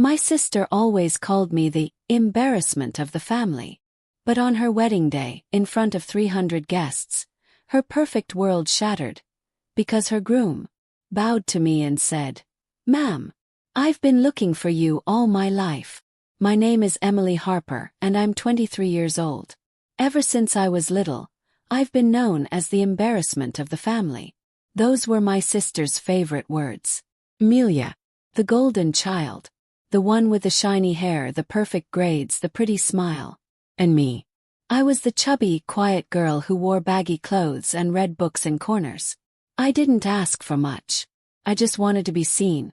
My sister always called me the embarrassment of the family. But on her wedding day, in front of 300 guests, her perfect world shattered, because her groom bowed to me and said, "Ma'am, I've been looking for you all my life. My name is Emily Harper and I'm 23 years old. Ever since I was little, I've been known as the embarrassment of the family." Those were my sister's favorite words. Amelia, the golden child, the one with the shiny hair, the perfect grades, the pretty smile. And me. I was the chubby, quiet girl who wore baggy clothes and read books in corners. I didn't ask for much. I just wanted to be seen.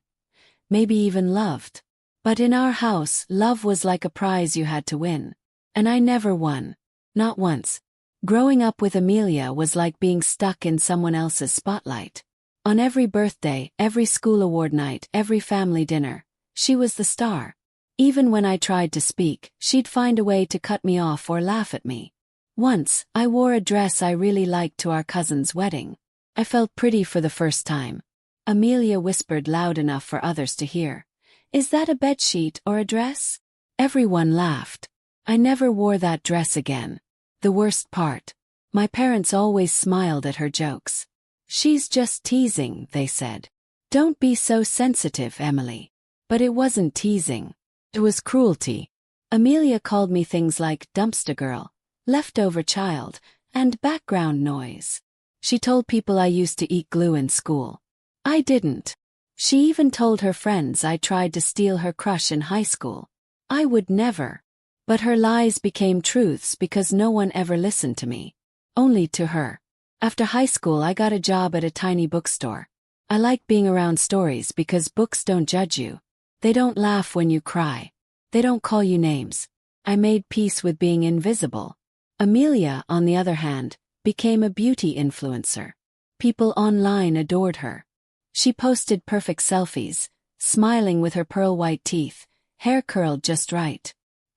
Maybe even loved. But in our house, love was like a prize you had to win. And I never won. Not once. Growing up with Amelia was like being stuck in someone else's spotlight. On every birthday, every school award night, every family dinner, she was the star. Even when I tried to speak, she'd find a way to cut me off or laugh at me. Once, I wore a dress I really liked to our cousin's wedding. I felt pretty for the first time. Amelia whispered loud enough for others to hear, "Is that a bedsheet or a dress?" Everyone laughed. I never wore that dress again. The worst part. My parents always smiled at her jokes. "She's just teasing," they said. "Don't be so sensitive, Emily." But it wasn't teasing. It was cruelty. Amelia called me things like dumpster girl, leftover child, and background noise. She told people I used to eat glue in school. I didn't. She even told her friends I tried to steal her crush in high school. I would never. But her lies became truths because no one ever listened to me. Only to her. After high school I got a job at a tiny bookstore. I like being around stories because books don't judge you. They don't laugh when you cry. They don't call you names. I made peace with being invisible. Amelia, on the other hand, became a beauty influencer. People online adored her. She posted perfect selfies, smiling with her pearl-white teeth, hair curled just right.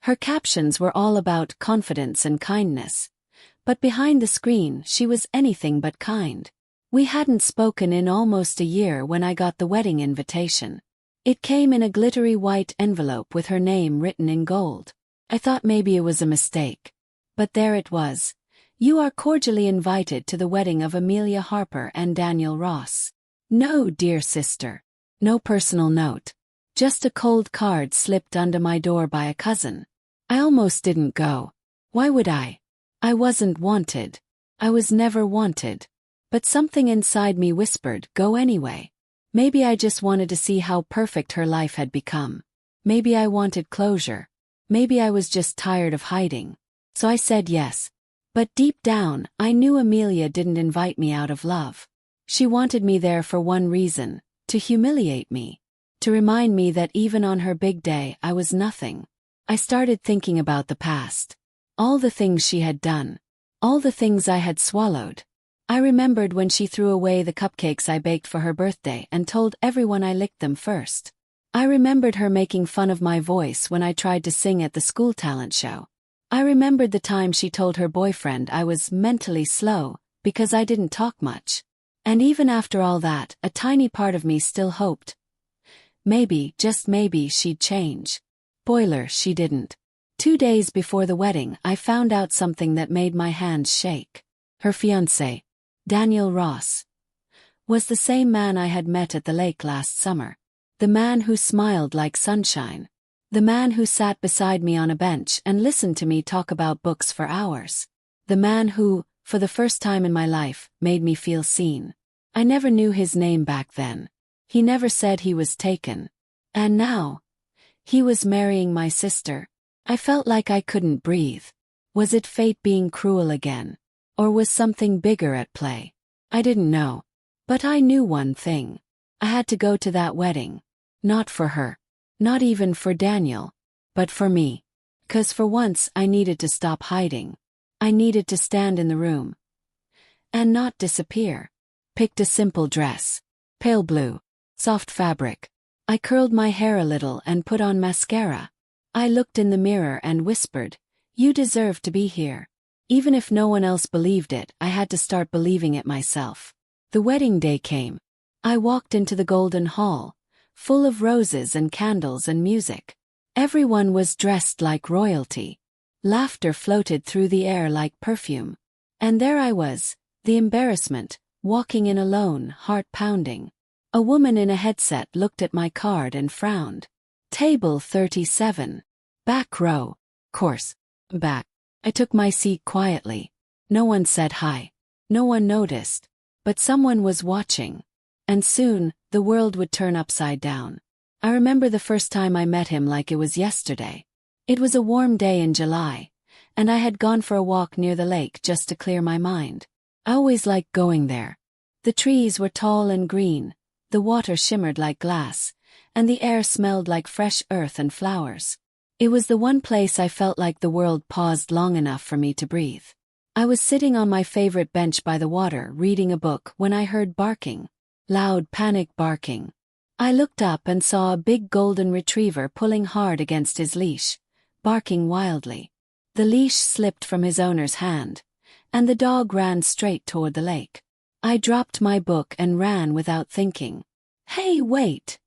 Her captions were all about confidence and kindness. But behind the screen, she was anything but kind. We hadn't spoken in almost a year when I got the wedding invitation. It came in a glittery white envelope with her name written in gold. I thought maybe it was a mistake. But there it was. "You are cordially invited to the wedding of Amelia Harper and Daniel Ross." No, dear sister. No personal note. Just a cold card slipped under my door by a cousin. I almost didn't go. Why would I? I wasn't wanted. I was never wanted. But something inside me whispered, "Go anyway." Maybe I just wanted to see how perfect her life had become. Maybe I wanted closure. Maybe I was just tired of hiding. So I said yes. But deep down, I knew Amelia didn't invite me out of love. She wanted me there for one reason, to humiliate me. To remind me that even on her big day, I was nothing. I started thinking about the past. All the things she had done. All the things I had swallowed. I remembered when she threw away the cupcakes I baked for her birthday and told everyone I licked them first. I remembered her making fun of my voice when I tried to sing at the school talent show. I remembered the time she told her boyfriend I was mentally slow because I didn't talk much. And even after all that, a tiny part of me still hoped. Maybe, just maybe, she'd change. Spoiler, she didn't. 2 days before the wedding, I found out something that made my hands shake. Her fiancé, Daniel Ross, was the same man I had met at the lake last summer. The man who smiled like sunshine. The man who sat beside me on a bench and listened to me talk about books for hours. The man who, for the first time in my life, made me feel seen. I never knew his name back then. He never said he was taken. And now, he was marrying my sister. I felt like I couldn't breathe. Was it fate being cruel again? Or was something bigger at play? I didn't know. But I knew one thing. I had to go to that wedding. Not for her. Not even for Daniel. But for me. 'Cause for once I needed to stop hiding. I needed to stand in the room. And not disappear. Picked a simple dress. Pale blue. Soft fabric. I curled my hair a little and put on mascara. I looked in the mirror and whispered, "You deserve to be here." Even if no one else believed it, I had to start believing it myself. The wedding day came. I walked into the golden hall, full of roses and candles and music. Everyone was dressed like royalty. Laughter floated through the air like perfume. And there I was, the embarrassment, walking in alone, heart pounding. A woman in a headset looked at my card and frowned. Table 37. Back row. Course. Back. I took my seat quietly. No one said hi. No one noticed. But someone was watching. And soon, the world would turn upside down. I remember the first time I met him like it was yesterday. It was a warm day in July, and I had gone for a walk near the lake just to clear my mind. I always liked going there. The trees were tall and green, the water shimmered like glass, and the air smelled like fresh earth and flowers. It was the one place I felt like the world paused long enough for me to breathe. I was sitting on my favorite bench by the water reading a book when I heard barking. Loud panic barking. I looked up and saw a big golden retriever pulling hard against his leash, barking wildly. The leash slipped from his owner's hand, and the dog ran straight toward the lake. I dropped my book and ran without thinking. "Hey, wait!"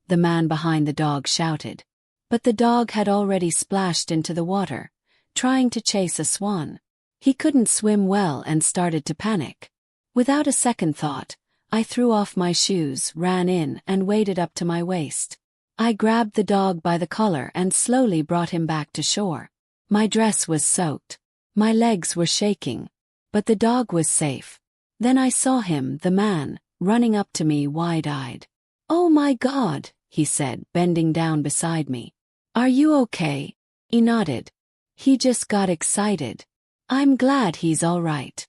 the man behind the dog shouted. But the dog had already splashed into the water, trying to chase a swan. He couldn't swim well and started to panic. Without a second thought, I threw off my shoes, ran in, and waded up to my waist. I grabbed the dog by the collar and slowly brought him back to shore. My dress was soaked. My legs were shaking. But the dog was safe. Then I saw him, the man, running up to me wide-eyed. "Oh my God," he said, bending down beside me. "Are you okay?" He nodded. He just got excited. "I'm glad he's all right."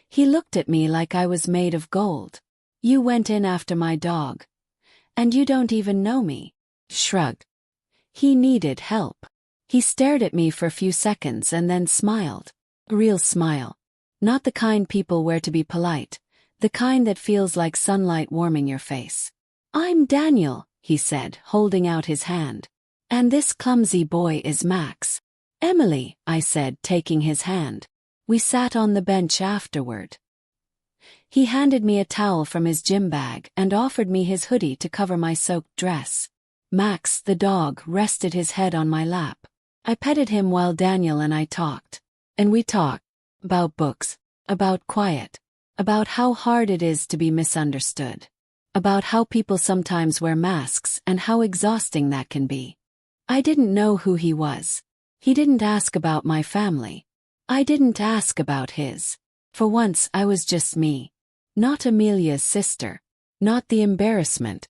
He looked at me like I was made of gold. "You went in after my dog. And you don't even know me." Shrugged. He needed help. He stared at me for a few seconds and then smiled. A real smile. Not the kind people wear to be polite, the kind that feels like sunlight warming your face. "I'm Daniel," he said, holding out his hand. "And this clumsy boy is Max." "Emily," I said, taking his hand. We sat on the bench afterward. He handed me a towel from his gym bag and offered me his hoodie to cover my soaked dress. Max, the dog, rested his head on my lap. I petted him while Daniel and I talked. And we talked. About books. About quiet. About how hard it is to be misunderstood. About how people sometimes wear masks and how exhausting that can be. I didn't know who he was. He didn't ask about my family. I didn't ask about his. For once I was just me. Not Amelia's sister. Not the embarrassment.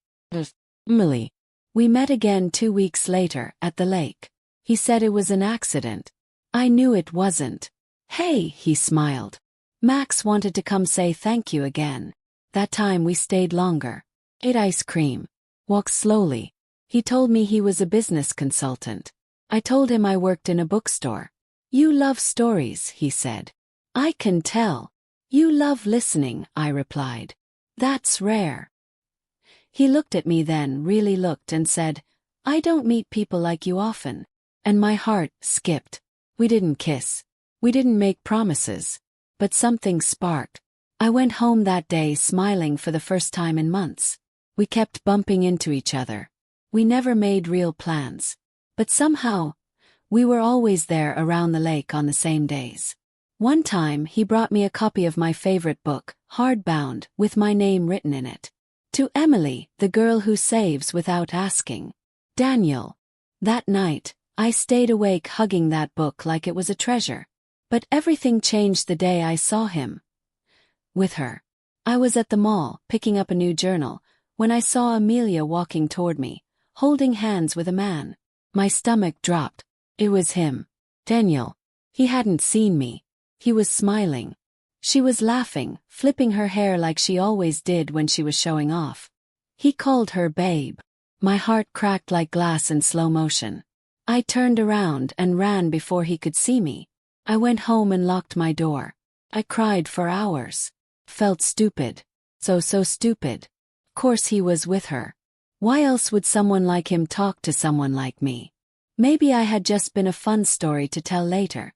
Emily. We met again 2 weeks later, at the lake. He said it was an accident. I knew it wasn't. "Hey," he smiled. "Max wanted to come say thank you again." That time we stayed longer. Ate ice cream. Walked slowly. He told me he was a business consultant. I told him I worked in a bookstore. "You love stories," he said. "I can tell." "You love listening," I replied. "That's rare." He looked at me then, really looked, and said, "I don't meet people like you often." And my heart skipped. We didn't kiss. We didn't make promises. But something sparked. I went home that day smiling for the first time in months. We kept bumping into each other. We never made real plans. But somehow, we were always there around the lake on the same days. One time he brought me a copy of my favorite book, hardbound, with my name written in it. "To Emily, the girl who saves without asking. Daniel." That night, I stayed awake hugging that book like it was a treasure. But everything changed the day I saw him. With her. I was at the mall, picking up a new journal, when I saw Amelia walking toward me, holding hands with a man. My stomach dropped. It was him. Daniel. He hadn't seen me. He was smiling. She was laughing, flipping her hair like she always did when she was showing off. He called her babe. My heart cracked like glass in slow motion. I turned around and ran before he could see me. I went home and locked my door. I cried for hours. Felt stupid. So stupid. Of course he was with her. Why else would someone like him talk to someone like me? Maybe I had just been a fun story to tell later.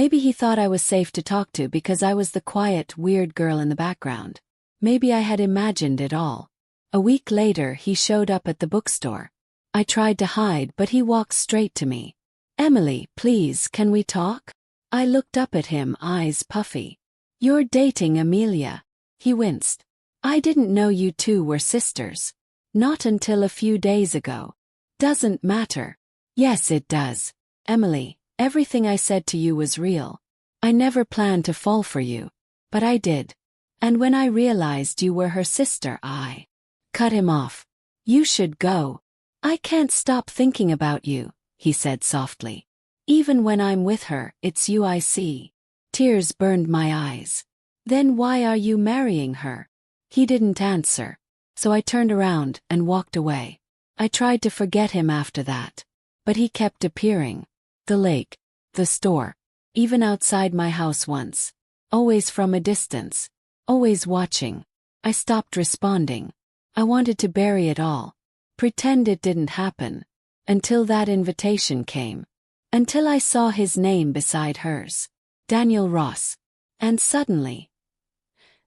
Maybe he thought I was safe to talk to because I was the quiet, weird girl in the background. Maybe I had imagined it all. A week later he showed up at the bookstore. I tried to hide, but he walked straight to me. "Emily, please, can we talk?" I looked up at him, eyes puffy. "You're dating Amelia." He winced. "I didn't know you two were sisters." "Not until a few days ago." "Doesn't matter." "Yes, it does. Emily, everything I said to you was real. I never planned to fall for you. But I did. And when I realized you were her sister, I cut him off." "You should go." "I can't stop thinking about you," he said softly. "Even when I'm with her, it's you I see." Tears burned my eyes. "Then why are you marrying her?" He didn't answer, so I turned around and walked away. I tried to forget him after that, but he kept appearing. The lake, the store, even outside my house once. Always from a distance, always watching. I stopped responding. I wanted to bury it all, pretend it didn't happen, until that invitation came. Until I saw his name beside hers. Daniel Ross. And suddenly,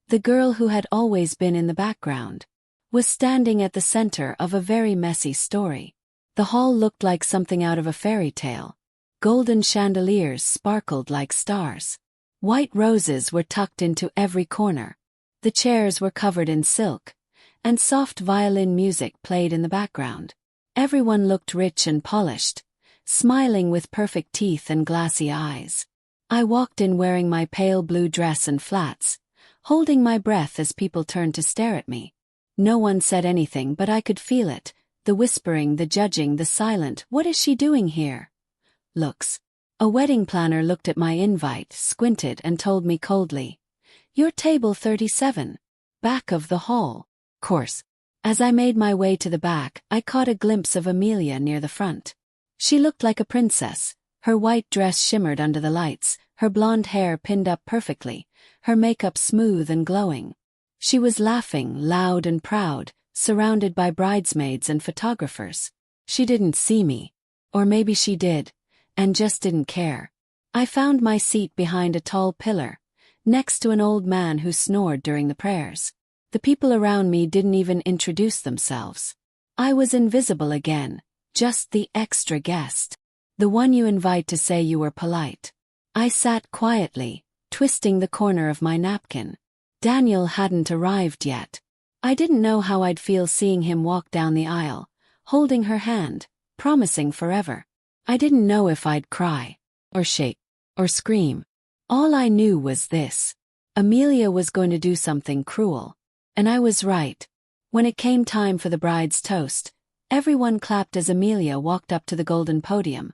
the girl who had always been in the background was standing at the center of a very messy story. The hall looked like something out of a fairy tale. Golden chandeliers sparkled like stars. White roses were tucked into every corner. The chairs were covered in silk, and soft violin music played in the background. Everyone looked rich and polished, smiling with perfect teeth and glassy eyes. I walked in wearing my pale blue dress and flats, holding my breath as people turned to stare at me. No one said anything, but I could feel it, the whispering, the judging, the silent "what is she doing here?" looks. A wedding planner looked at my invite, squinted, and told me coldly, "You're table 37, back of the hall." Course. As I made my way to the back, I caught a glimpse of Amelia near the front. She looked like a princess. Her white dress shimmered under the lights, her blonde hair pinned up perfectly, her makeup smooth and glowing. She was laughing, loud and proud, surrounded by bridesmaids and photographers. She didn't see me. Or maybe she did, and just didn't care. I found my seat behind a tall pillar, next to an old man who snored during the prayers. The people around me didn't even introduce themselves. I was invisible again, just the extra guest. The one you invite to say you were polite. I sat quietly, twisting the corner of my napkin. Daniel hadn't arrived yet. I didn't know how I'd feel seeing him walk down the aisle, holding her hand, promising forever. I didn't know if I'd cry, or shake, or scream. All I knew was this. Amelia was going to do something cruel. And I was right. When it came time for the bride's toast, everyone clapped as Amelia walked up to the golden podium,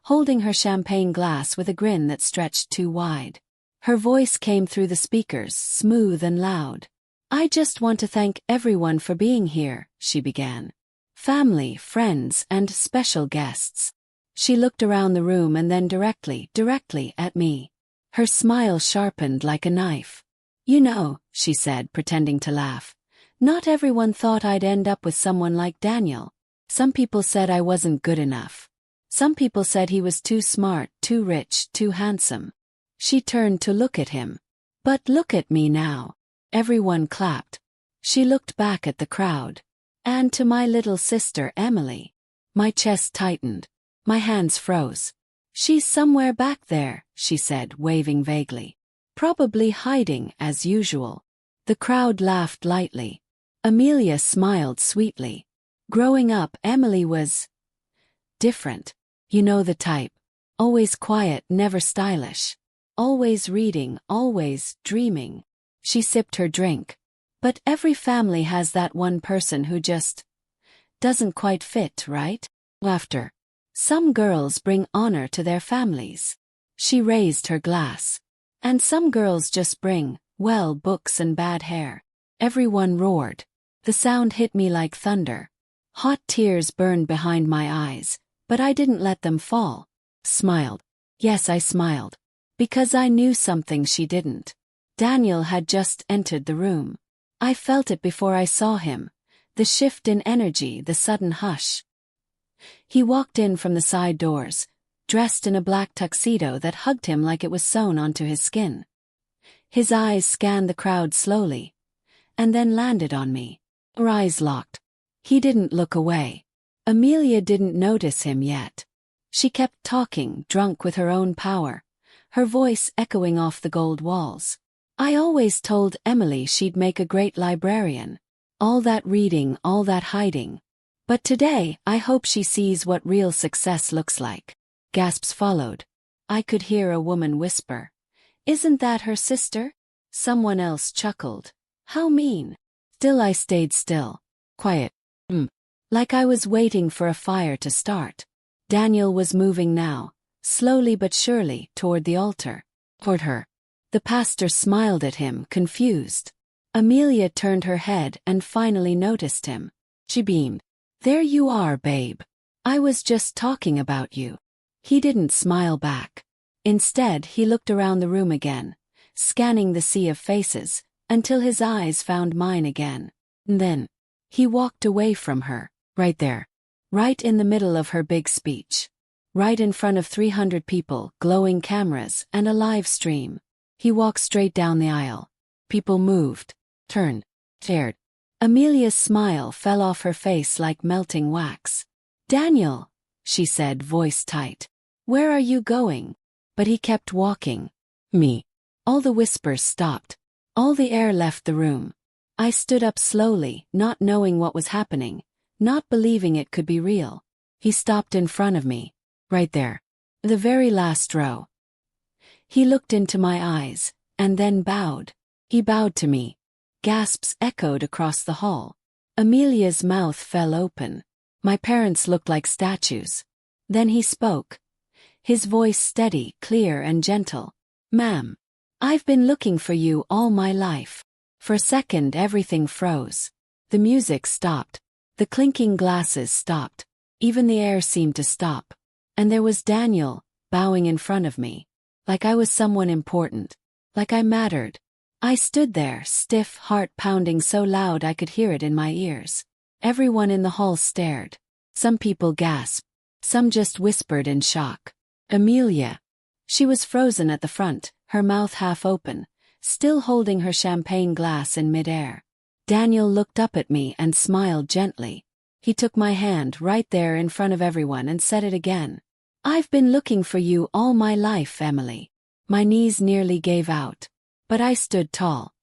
holding her champagne glass with a grin that stretched too wide. Her voice came through the speakers, smooth and loud. "I just want to thank everyone for being here," she began. "Family, friends, and special guests." She looked around the room and then directly at me. Her smile sharpened like a knife. "You know," she said, pretending to laugh, "not everyone thought I'd end up with someone like Daniel. Some people said I wasn't good enough. Some people said he was too smart, too rich, too handsome." She turned to look at him. "But look at me now." Everyone clapped. She looked back at the crowd. "And to my little sister Emily." My chest tightened. My hands froze. "She's somewhere back there," she said, waving vaguely. "Probably hiding, as usual." The crowd laughed lightly. Amelia smiled sweetly. Growing up, Emily was different. You know the type. Always quiet, never stylish. Always reading, always dreaming. She sipped her drink. "But every family has that one person who just doesn't quite fit, right?" Laughter. "Some girls bring honor to their families." She raised her glass. "And some girls just bring, well, books and bad hair." Everyone roared. The sound hit me like thunder. Hot tears burned behind my eyes, but I didn't let them fall. Smiled. Yes, I smiled. Because I knew something she didn't. Daniel had just entered the room. I felt it before I saw him. The shift in energy, the sudden hush. He walked in from the side doors, dressed in a black tuxedo that hugged him like it was sewn onto his skin. His eyes scanned the crowd slowly, and then landed on me. her eyes locked. He didn't look away. Amelia didn't notice him yet. She kept talking, drunk with her own power, her voice echoing off the gold walls. I always told Emily she'd make a great librarian. All that reading, all that hiding. But today, I hope she sees what real success looks like. Gasps followed. I could hear a woman whisper, "Isn't that her sister?" Someone else chuckled. "How mean." Still I stayed still. Quiet. Like I was waiting for a fire to start. Daniel was moving now, slowly but surely, toward the altar. Toward her. The pastor smiled at him, confused. Amelia turned her head and finally noticed him. She beamed. "There you are, babe. I was just talking about you." He didn't smile back. Instead, he looked around the room again, scanning the sea of faces, until his eyes found mine again. And then, he walked away from her, right there. Right in the middle of her big speech. Right in front of 300 people, glowing cameras, and a live stream. He walked straight down the aisle. People moved, turned, stared. Amelia's smile fell off her face like melting wax. "Daniel," she said, voice tight. "Where are you going?" But he kept walking. Me. All the whispers stopped. All the air left the room. I stood up slowly, not knowing what was happening, not believing it could be real. He stopped in front of me. Right there. The very last row. He looked into my eyes, and then bowed. He bowed to me. Gasps echoed across the hall. Amelia's mouth fell open. My parents looked like statues. Then he spoke. His voice steady, clear and gentle. "Ma'am, I've been looking for you all my life." For a second everything froze. The music stopped. The clinking glasses stopped. Even the air seemed to stop. And there was Daniel, bowing in front of me. Like I was someone important. Like I mattered. I stood there, stiff, heart pounding so loud I could hear it in my ears. Everyone in the hall stared. Some people gasped. Some just whispered in shock. Amelia. She was frozen at the front, her mouth half open, still holding her champagne glass in midair. Daniel looked up at me and smiled gently. He took my hand right there in front of everyone and said it again. "I've been looking for you all my life, Emily." My knees nearly gave out. But I stood tall.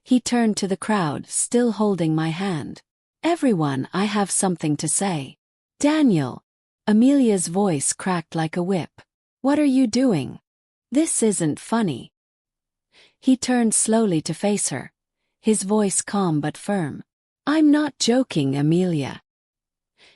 He turned to the crowd, still holding my hand. "Everyone, I have something to say." "Daniel." Amelia's voice cracked like a whip. "What are you doing? This isn't funny." He turned slowly to face her, his voice calm but firm. "I'm not joking, Amelia."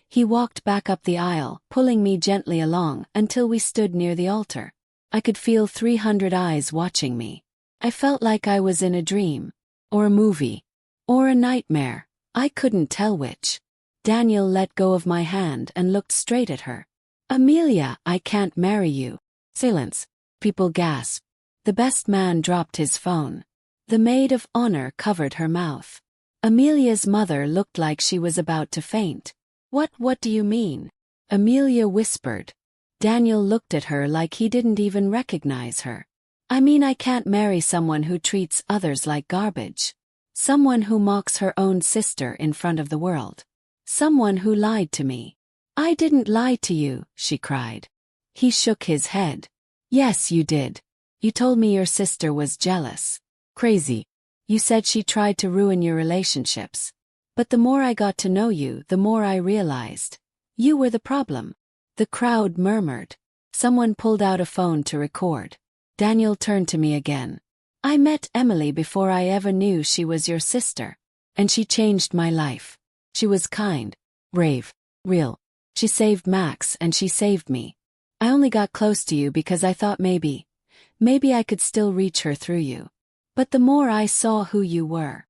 He walked back up the aisle, pulling me gently along until we stood near the altar. I could feel 300 eyes watching me. I felt like I was in a dream, or a movie, or a nightmare. I couldn't tell which. Daniel let go of my hand and looked straight at her. "Amelia, I can't marry you." Silence. People gasped. The best man dropped his phone. The maid of honor covered her mouth. Amelia's mother looked like she was about to faint. What do you mean?" Amelia whispered. Daniel looked at her like he didn't even recognize her. "I mean I can't marry someone who treats others like garbage. Someone who mocks her own sister in front of the world. Someone who lied to me." "I didn't lie to you," she cried. He shook his head. "Yes, you did. You told me your sister was jealous. Crazy. You said she tried to ruin your relationships. But the more I got to know you, the more I realized. You were the problem." The crowd murmured. Someone pulled out a phone to record. Daniel turned to me again. "I met Emily before I ever knew she was your sister. And she changed my life. She was kind, brave, real. She saved Max and she saved me. I only got close to you because I thought maybe I could still reach her through you. But the more I saw who you were."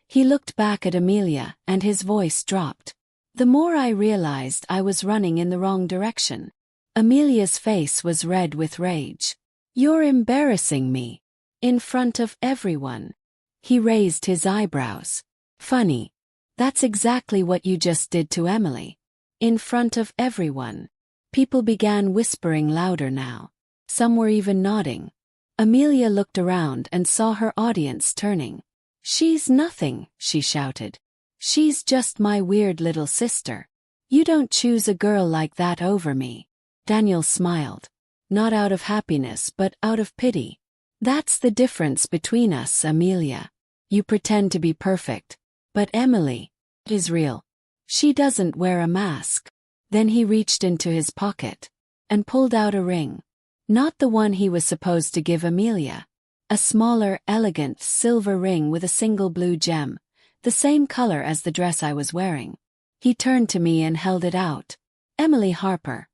He looked back at Amelia and his voice dropped. "The more I realized I was running in the wrong direction." Amelia's face was red with rage. "You're embarrassing me. In front of everyone." He raised his eyebrows. "Funny. That's exactly what you just did to Emily. In front of everyone." People began whispering louder now. Some were even nodding. Amelia looked around and saw her audience turning. "She's nothing," she shouted. "She's just my weird little sister. You don't choose a girl like that over me." Daniel smiled. Not out of happiness but out of pity. "That's the difference between us, Amelia. You pretend to be perfect. But Emily is real. She doesn't wear a mask." Then he reached into his pocket and pulled out a ring. Not the one he was supposed to give Amelia. A smaller, elegant, silver ring with a single blue gem, the same color as the dress I was wearing. He turned to me and held it out. "Emily Harper,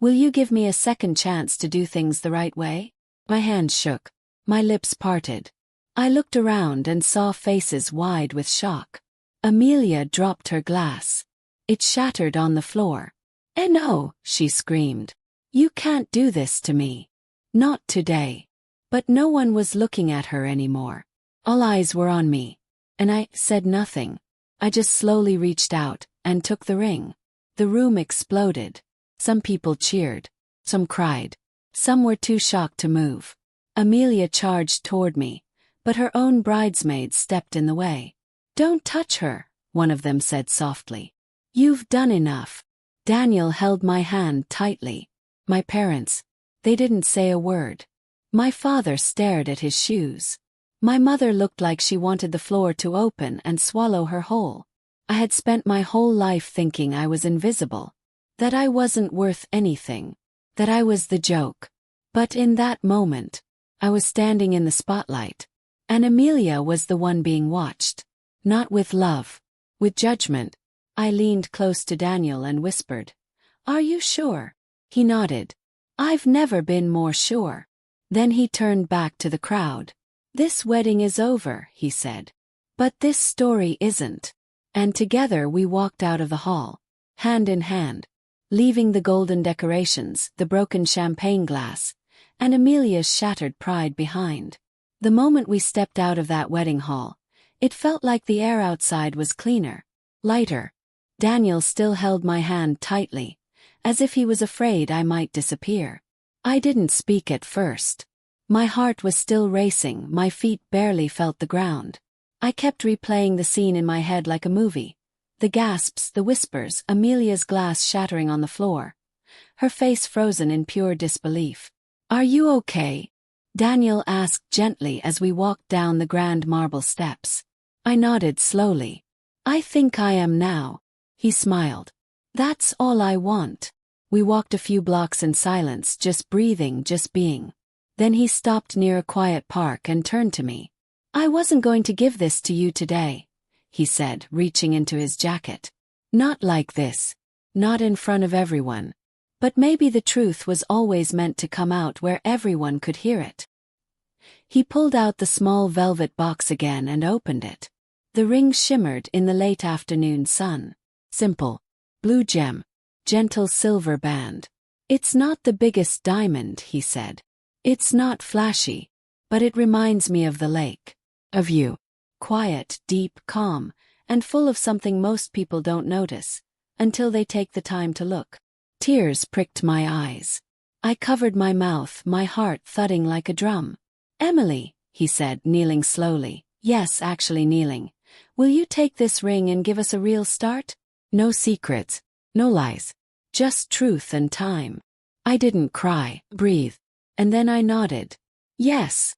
will you give me a second chance to do things the right way?" My hand shook. My lips parted. I looked around and saw faces wide with shock. Amelia dropped her glass. It shattered on the floor. "No," she screamed. "You can't do this to me. Not today." But no one was looking at her anymore. All eyes were on me. And I said nothing. I just slowly reached out and took the ring. The room exploded. Some people cheered. Some cried. Some were too shocked to move. Amelia charged toward me, but her own bridesmaids stepped in the way. "Don't touch her," one of them said softly. "You've done enough." Daniel held my hand tightly. My parents, they didn't say a word. My father stared at his shoes. My mother looked like she wanted the floor to open and swallow her whole. I had spent my whole life thinking I was invisible, that I wasn't worth anything, that I was the joke. But in that moment, I was standing in the spotlight, and Amelia was the one being watched. Not with love, with judgment. I leaned close to Daniel and whispered, "Are you sure?" He nodded. "I've never been more sure." Then he turned back to the crowd. "This wedding is over," he said. "But this story isn't." And together we walked out of the hall, hand in hand, leaving the golden decorations, the broken champagne glass, and Amelia's shattered pride behind. The moment we stepped out of that wedding hall, it felt like the air outside was cleaner, lighter. Daniel still held my hand tightly, as if he was afraid I might disappear. I didn't speak at first. My heart was still racing, my feet barely felt the ground. I kept replaying the scene in my head like a movie. The gasps, the whispers, Amelia's glass shattering on the floor. Her face frozen in pure disbelief. "Are you okay?" Daniel asked gently as we walked down the grand marble steps. I nodded slowly. "I think I am now." He smiled. "That's all I want." We walked a few blocks in silence, just breathing, just being. Then he stopped near a quiet park and turned to me. "I wasn't going to give this to you today," he said, reaching into his jacket. "Not like this. Not in front of everyone. But maybe the truth was always meant to come out where everyone could hear it." He pulled out the small velvet box again and opened it. The ring shimmered in the late afternoon sun. Simple. Blue gem. Gentle silver band. "It's not the biggest diamond," he said. "It's not flashy. But it reminds me of the lake. Of you. Quiet, deep, calm, and full of something most people don't notice, until they take the time to look." Tears pricked my eyes. I covered my mouth, my heart thudding like a drum. "Emily," he said, kneeling slowly. Yes, actually kneeling. "Will you take this ring and give us a real start? No secrets. No lies. Just truth and time." I didn't cry, breathe. And then I nodded. "Yes."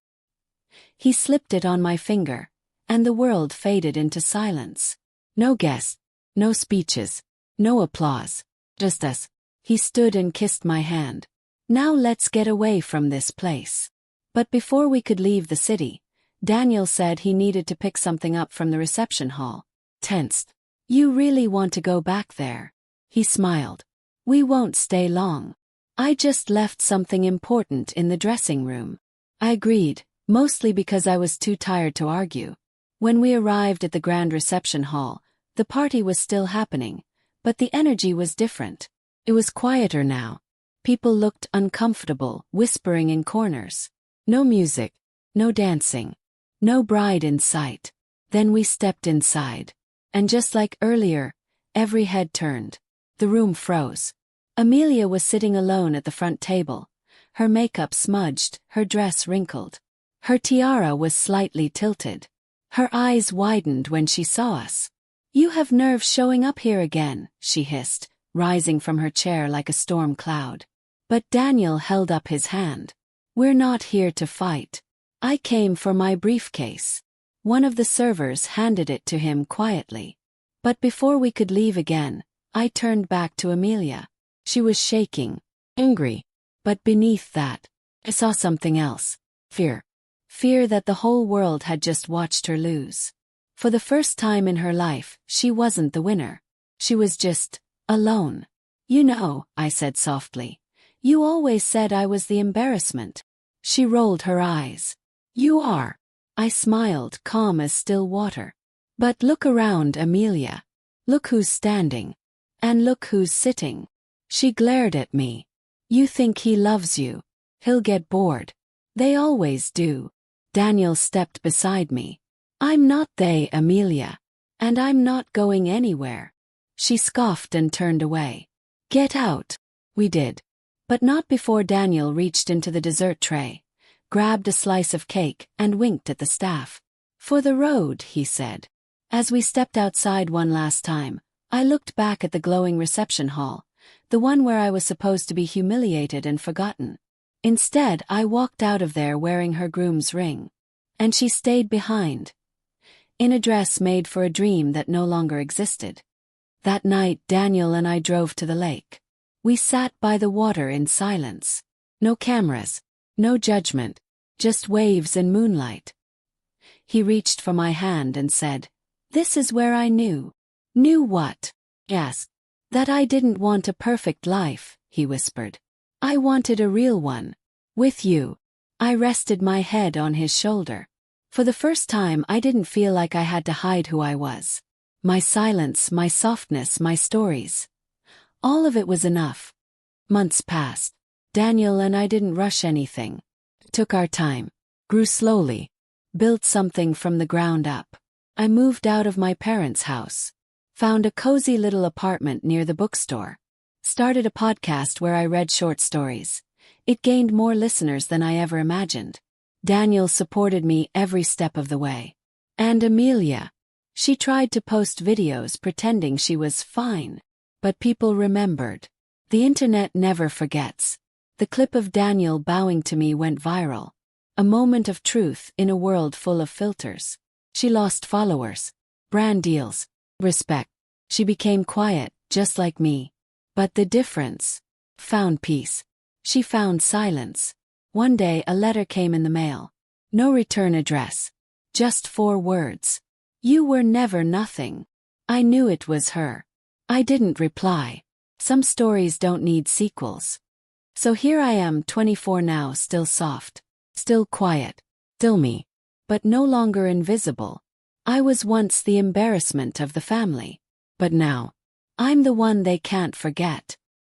He slipped it on my finger, and the world faded into silence. No guests, no speeches, no applause. Just us. He stood and kissed my hand. "Now let's get away from this place." But before we could leave the city, Daniel said he needed to pick something up from the reception hall. Tensed. "You really want to go back there?" He smiled. "We won't stay long. I just left something important in the dressing room." I agreed, mostly because I was too tired to argue. When we arrived at the grand reception hall, the party was still happening, but the energy was different. It was quieter now. People looked uncomfortable, whispering in corners. No music, no dancing, no bride in sight. Then we stepped inside. And just like earlier, every head turned. The room froze. Amelia was sitting alone at the front table, her makeup smudged, her dress wrinkled. Her tiara was slightly tilted. Her eyes widened when she saw us. "You have nerve showing up here again," she hissed, rising from her chair like a storm cloud. But Daniel held up his hand. "We're not here to fight. I came for my briefcase." One of the servers handed it to him quietly. But before we could leave again, I turned back to Amelia. She was shaking, angry. But beneath that, I saw something else. Fear. Fear that the whole world had just watched her lose. For the first time in her life, she wasn't the winner. She was just alone. "You know," I said softly, "you always said I was the embarrassment." She rolled her eyes. "You are." I smiled, calm as still water. "But look around, Amelia. Look who's standing. And look who's sitting." She glared at me. "You think he loves you. He'll get bored. They always do." Daniel stepped beside me. "I'm not they, Amelia. And I'm not going anywhere." She scoffed and turned away. "Get out." We did. But not before Daniel reached into the dessert tray, grabbed a slice of cake, and winked at the staff. "For the road," he said. As we stepped outside one last time, I looked back at the glowing reception hall, the one where I was supposed to be humiliated and forgotten. Instead, I walked out of there wearing her groom's ring. And she stayed behind, in a dress made for a dream that no longer existed. That night, Daniel and I drove to the lake. We sat by the water in silence. No cameras, no judgment, just waves and moonlight. He reached for my hand and said, "This is where I knew." "Knew what?" "Yes. That I didn't want a perfect life," he whispered. "I wanted a real one. With you." I rested my head on his shoulder. For the first time, I didn't feel like I had to hide who I was. My silence, my softness, my stories. All of it was enough. Months passed. Daniel and I didn't rush anything. Took our time. Grew slowly. Built something from the ground up. I moved out of my parents' house. Found a cozy little apartment near the bookstore. Started a podcast where I read short stories. It gained more listeners than I ever imagined. Daniel supported me every step of the way. And Amelia. She tried to post videos pretending she was fine. But people remembered. The internet never forgets. The clip of Daniel bowing to me went viral. A moment of truth in a world full of filters. She lost followers, brand deals, respect. She became quiet, just like me. But the difference? Found peace. She found silence. One day a letter came in the mail. No return address. Just 4 words. "You were never nothing." I knew it was her. I didn't reply. Some stories don't need sequels. So here I am, 24 now, still soft. Still quiet. Still me. But no longer invisible. I was once the embarrassment of the family. But now, I'm the one they can't forget.